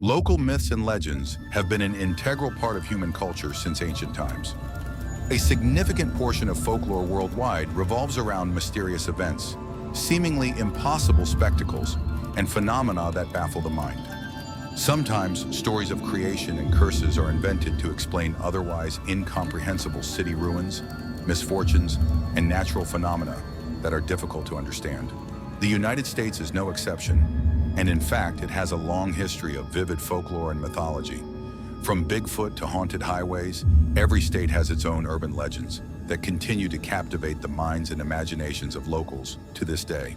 Local myths and legends have been an integral part of human culture since ancient times. A significant portion of folklore worldwide revolves around mysterious events, seemingly impossible spectacles, and phenomena that baffle the mind. Sometimes stories of creation and curses are invented to explain otherwise incomprehensible city ruins, misfortunes, and natural phenomena that are difficult to understand. The United States is no exception, and in fact, it has a long history of vivid folklore and mythology. From Bigfoot to haunted highways, every state has its own urban legends that continue to captivate the minds and imaginations of locals to this day.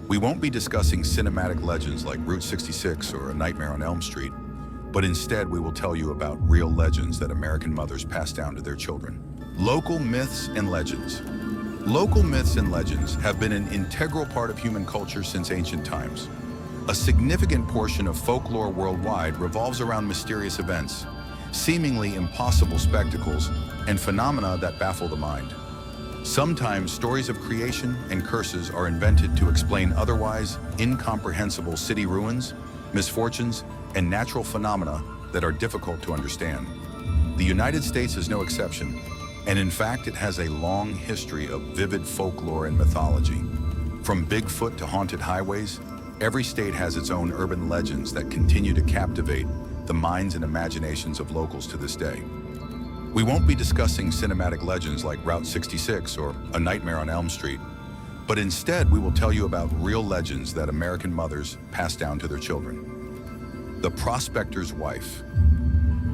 We won't be discussing cinematic legends like Route 66 or A Nightmare on Elm Street, but instead we will tell you about real legends that American mothers pass down to their children. Local myths and legends. Local myths and legends have been an integral part of human culture since ancient times. A significant portion of folklore worldwide revolves around mysterious events, seemingly impossible spectacles, and phenomena that baffle the mind. Sometimes stories of creation and curses are invented to explain otherwise incomprehensible city ruins, misfortunes, and natural phenomena that are difficult to understand. The United States is no exception, and in fact it has a long history of vivid folklore and mythology. From Bigfoot to haunted highways, every state has its own urban legends that continue to captivate the minds and imaginations of locals to this day. We won't be discussing cinematic legends like Route 66 or A Nightmare on Elm Street, but instead we will tell you about real legends that American mothers pass down to their children. The Prospector's Wife.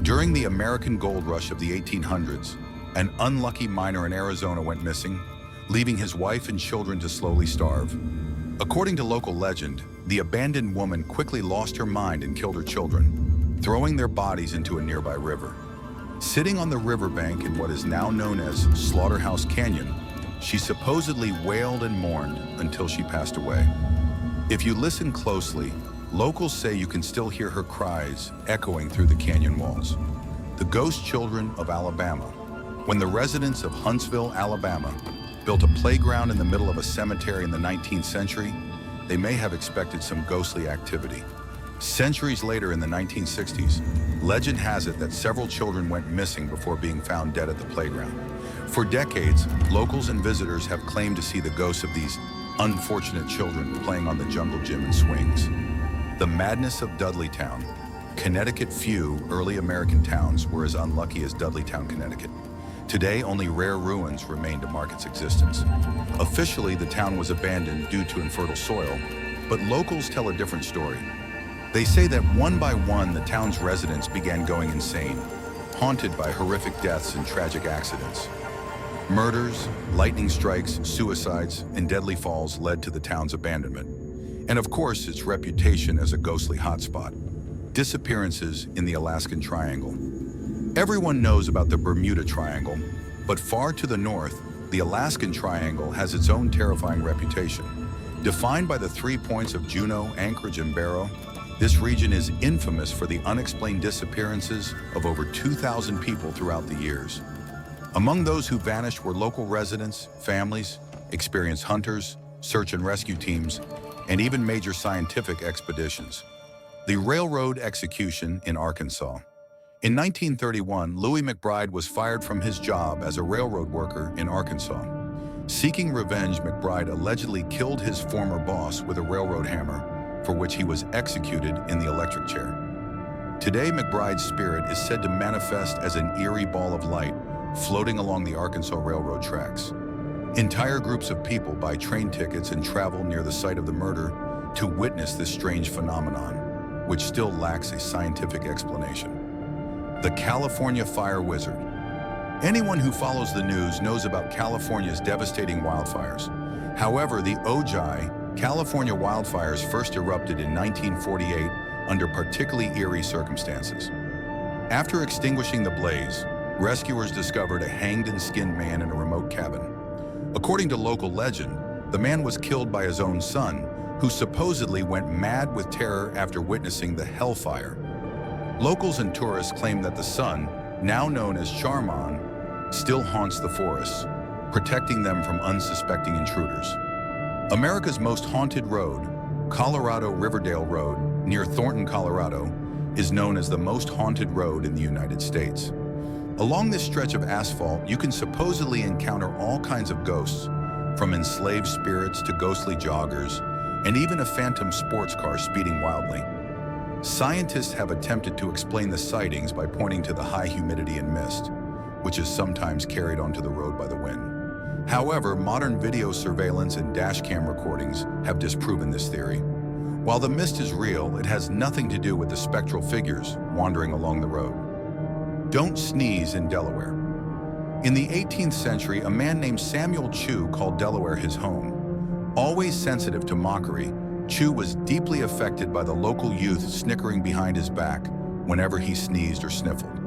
During the American gold rush of the 1800s, an unlucky miner in Arizona went missing, leaving his wife and children to slowly starve. According to local legend, the abandoned woman quickly lost her mind and killed her children, throwing their bodies into a nearby river. Sitting on the riverbank in what is now known as Slaughterhouse Canyon, she supposedly wailed and mourned until she passed away. If you listen closely, locals say you can still hear her cries echoing through the canyon walls. The Ghost Children of Alabama. When the residents of Huntsville, Alabama, built a playground in the middle of a cemetery in the 19th century, they may have expected some ghostly activity. Centuries later in the 1960s, legend has it that several children went missing before being found dead at the playground. For decades, locals and visitors have claimed to see the ghosts of these unfortunate children playing on the jungle gym and swings. The madness of Dudleytown. Connecticut. Few early American towns were as unlucky as Dudleytown, Connecticut. Today, only rare ruins remain to mark its existence. Officially, the town was abandoned due to infertile soil, but locals tell a different story. They say that one by one, the town's residents began going insane, haunted by horrific deaths and tragic accidents. Murders, lightning strikes, suicides, and deadly falls led to the town's abandonment. And of course, its reputation as a ghostly hotspot. Disappearances in the Alaskan Triangle. Everyone knows about the Bermuda Triangle, but far to the north, the Alaskan Triangle has its own terrifying reputation. Defined by the 3 points of Juneau, Anchorage, and Barrow, this region is infamous for the unexplained disappearances of over 2,000 people throughout the years. Among those who vanished were local residents, families, experienced hunters, search and rescue teams, and even major scientific expeditions. The railroad execution in Arkansas. In 1931, Louis McBride was fired from his job as a railroad worker in Arkansas. Seeking revenge, McBride allegedly killed his former boss with a railroad hammer, for which he was executed in the electric chair. Today, McBride's spirit is said to manifest as an eerie ball of light floating along the Arkansas Railroad tracks. Entire groups of people buy train tickets and travel near the site of the murder to witness this strange phenomenon, which still lacks a scientific explanation. The California Fire Wizard. Anyone who follows the news knows about California's devastating wildfires. However, the Ojai, California wildfires first erupted in 1948 under particularly eerie circumstances. After extinguishing the blaze, rescuers discovered a hanged and skinned man in a remote cabin. According to local legend, the man was killed by his own son, who supposedly went mad with terror after witnessing the hellfire. Locals and tourists claim that the son, now known as Charmon, still haunts the forests, protecting them from unsuspecting intruders. America's most haunted road, Colorado Riverdale Road, near Thornton, Colorado, is known as the most haunted road in the United States. Along this stretch of asphalt, you can supposedly encounter all kinds of ghosts, from enslaved spirits to ghostly joggers, and even a phantom sports car speeding wildly. Scientists have attempted to explain the sightings by pointing to the high humidity and mist, which is sometimes carried onto the road by the wind. However, modern video surveillance and dashcam recordings have disproven this theory. While the mist is real, it has nothing to do with the spectral figures wandering along the road. Don't sneeze in Delaware. In the 18th century, a man named Samuel Chew called Delaware his home. Always sensitive to mockery, Chew was deeply affected by the local youth snickering behind his back whenever he sneezed or sniffled.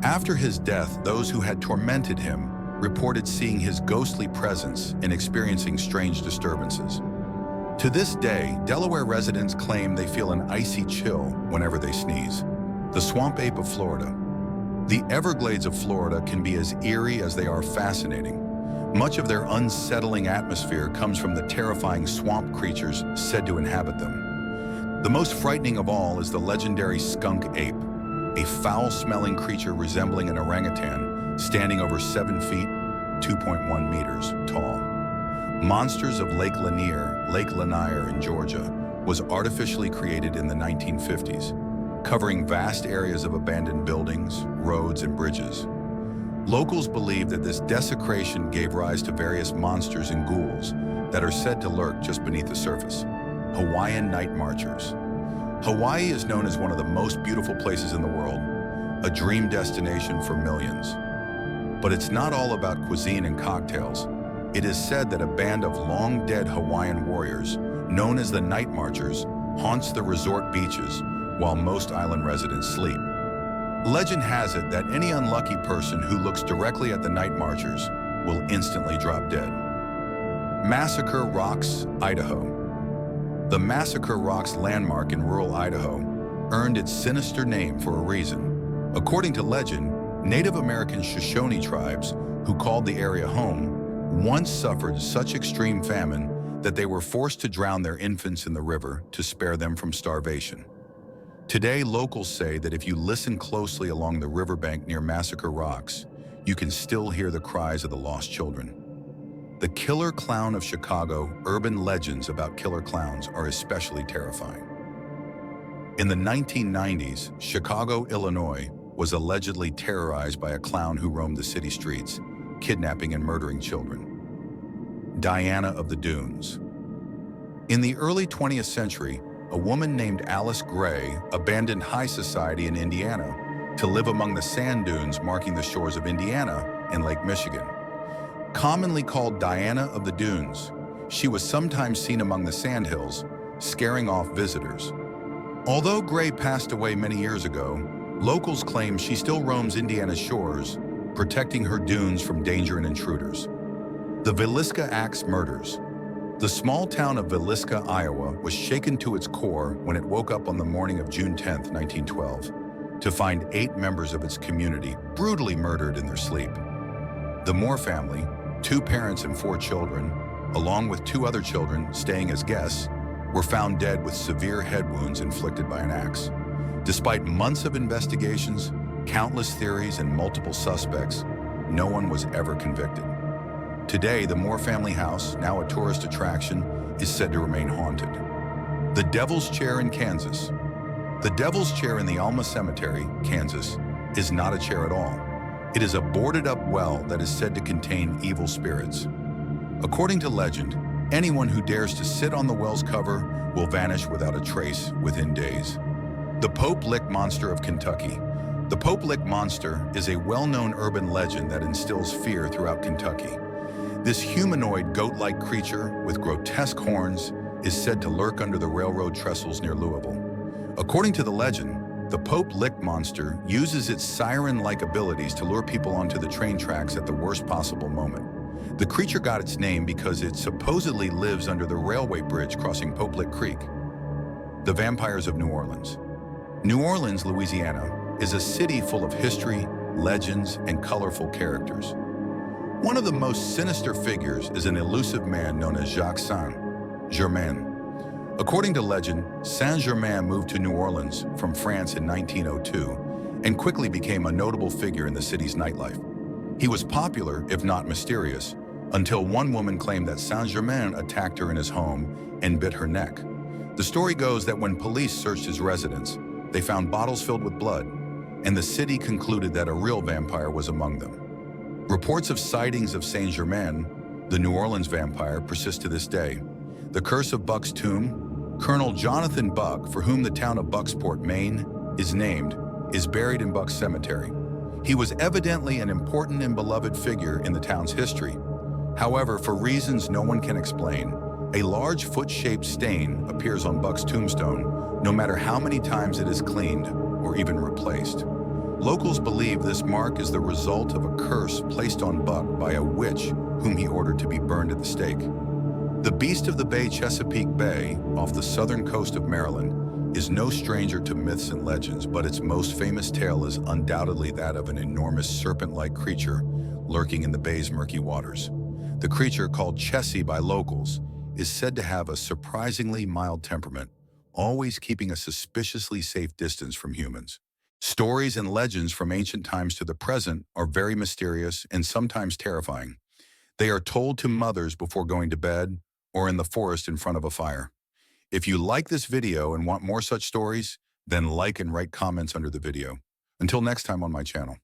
After his death, those who had tormented him reported seeing his ghostly presence and experiencing strange disturbances. To this day, Delaware residents claim they feel an icy chill whenever they sneeze. The swamp ape of Florida. The Everglades of Florida can be as eerie as they are fascinating. Much of their unsettling atmosphere comes from the terrifying swamp creatures said to inhabit them. The most frightening of all is the legendary skunk ape, a foul-smelling creature resembling an orangutan, standing over 7 feet, 2.1 meters tall. Monsters of Lake Lanier in Georgia, was artificially created in the 1950s, covering vast areas of abandoned buildings, roads, and bridges. Locals believe that this desecration gave rise to various monsters and ghouls that are said to lurk just beneath the surface. Hawaiian night marchers. Hawaii is known as one of the most beautiful places in the world, a dream destination for millions. But it's not all about cuisine and cocktails. It is said that a band of long-dead Hawaiian warriors, known as the Night Marchers, haunts the resort beaches while most island residents sleep. Legend has it that any unlucky person who looks directly at the Night Marchers will instantly drop dead. Massacre Rocks, Idaho. The Massacre Rocks landmark in rural Idaho earned its sinister name for a reason. According to legend, Native American Shoshone tribes, who called the area home, once suffered such extreme famine that they were forced to drown their infants in the river to spare them from starvation. Today, locals say that if you listen closely along the riverbank near Massacre Rocks, you can still hear the cries of the lost children. The Killer Clown of Chicago, urban legends about killer clowns are especially terrifying. In the 1990s, Chicago, Illinois, was allegedly terrorized by a clown who roamed the city streets, kidnapping and murdering children. Diana of the Dunes. In the early 20th century, a woman named Alice Gray abandoned high society in Indiana to live among the sand dunes marking the shores of Indiana and Lake Michigan. Commonly called Diana of the Dunes, she was sometimes seen among the sandhills, scaring off visitors. Although Gray passed away many years ago, locals claim she still roams Indiana's shores, protecting her dunes from danger and intruders. The Villisca Axe murders. The small town of Villisca, Iowa, was shaken to its core when it woke up on the morning of June 10, 1912, to find 8 members of its community brutally murdered in their sleep. The Moore family, 2 parents and 4 children, along with 2 other children staying as guests, were found dead with severe head wounds inflicted by an axe. Despite months of investigations, countless theories, and multiple suspects, no one was ever convicted. Today, the Moore family house, now a tourist attraction, is said to remain haunted. The Devil's Chair in Kansas. The Devil's Chair in the Alma Cemetery, Kansas, is not a chair at all. It is a boarded-up well that is said to contain evil spirits. According to legend, anyone who dares to sit on the well's cover will vanish without a trace within days. The Pope Lick Monster of Kentucky. The Pope Lick Monster is a well-known urban legend that instills fear throughout Kentucky. This humanoid goat-like creature with grotesque horns is said to lurk under the railroad trestles near Louisville. According to the legend, the Pope Lick Monster uses its siren-like abilities to lure people onto the train tracks at the worst possible moment. The creature got its name because it supposedly lives under the railway bridge crossing Pope Lick Creek. The Vampires of New Orleans. New Orleans, Louisiana, is a city full of history, legends, and colorful characters. One of the most sinister figures is an elusive man known as Jacques Saint-Germain. According to legend, Saint-Germain moved to New Orleans from France in 1902 and quickly became a notable figure in the city's nightlife. He was popular, if not mysterious, until one woman claimed that Saint-Germain attacked her in his home and bit her neck. The story goes that when police searched his residence, they found bottles filled with blood, and the city concluded that a real vampire was among them. Reports of sightings of Saint-Germain, the New Orleans vampire, persist to this day. The curse of Buck's tomb: Colonel Jonathan Buck, for whom the town of Bucksport, Maine, is named, is buried in Buck's cemetery. He was evidently an important and beloved figure in the town's history. However, for reasons no one can explain, a large foot-shaped stain appears on Buck's tombstone, no matter how many times it is cleaned or even replaced. Locals believe this mark is the result of a curse placed on Buck by a witch whom he ordered to be burned at the stake. The Beast of the Bay, Chesapeake Bay, off the southern coast of Maryland, is no stranger to myths and legends, but its most famous tale is undoubtedly that of an enormous serpent-like creature lurking in the bay's murky waters. The creature, called Chessie by locals, is said to have a surprisingly mild temperament, always keeping a suspiciously safe distance from humans. Stories and legends from ancient times to the present are very mysterious and sometimes terrifying. They are told to mothers before going to bed or in the forest in front of a fire. If you like this video and want more such stories, then like and write comments under the video. Until next time on my channel.